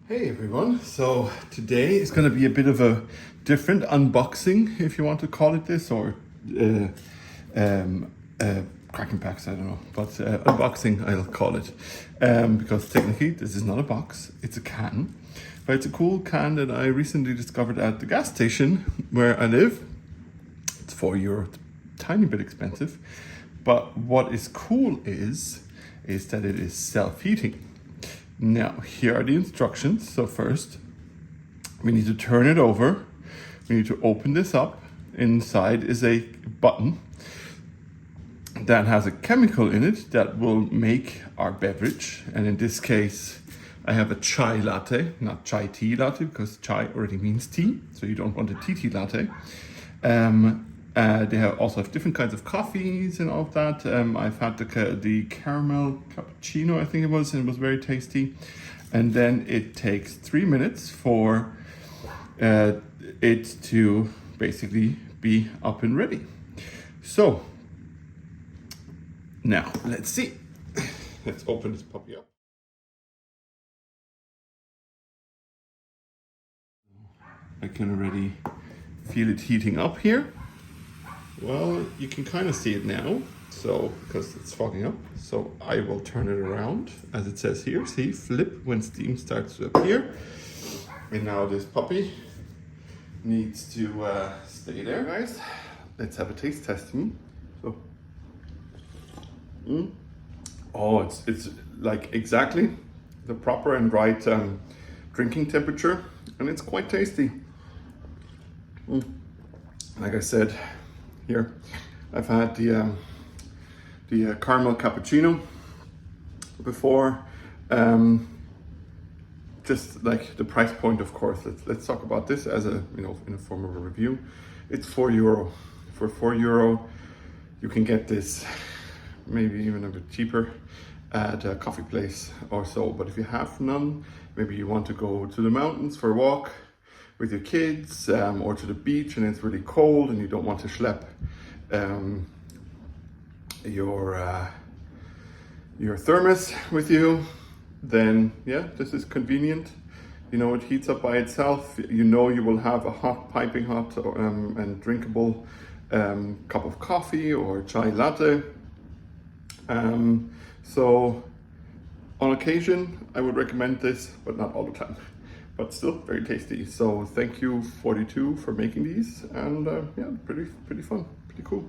Hey everyone, so today is going to be a bit of a different unboxing, if you want to call it this, or cracking packs, I don't know, but unboxing I'll call it, because technically this is not a box, it's a can, but it's a cool can that I recently discovered at the gas station where I live. It's €4, it's a tiny bit expensive, but what is cool is that it is self-heating. Now, here are the instructions. So first, we need to turn it over. We need to open this up. Inside is a button that has a chemical in it that will make our beverage. And in this case, I have a chai latte, not chai tea latte, because chai already means tea. So you don't want a tea latte. They also have different kinds of coffees and all of that. I've had the caramel cappuccino, I think it was, and it was very tasty. And then it takes 3 minutes for it to basically be up and ready. So now let's see. Let's open this puppy up. I can already feel it heating up here. Well, you can kind of see it now, so because it's fogging up. So I will turn it around as it says here. See, flip when steam starts to appear. And now this puppy needs to stay there, guys. Let's have a taste testing. So, oh, it's like exactly the proper and right drinking temperature, and it's quite tasty. Like I said. Here, I've had the caramel cappuccino before. Just like the price point, of course. Let's talk about this as a in a form of a review. It's €4. For €4, you can get this maybe even a bit cheaper at a coffee place or so. But if you have none, maybe you want to go to the mountains for a walk with your kids, or to the beach and it's really cold and you don't want to schlep your thermos with you, then yeah, this is convenient. It heats up by itself. You will have a hot, piping hot and drinkable cup of coffee or chai latte. So on occasion I would recommend this, but not all the time. But still very tasty. So thank you 42 for making these, and yeah, pretty fun, pretty cool.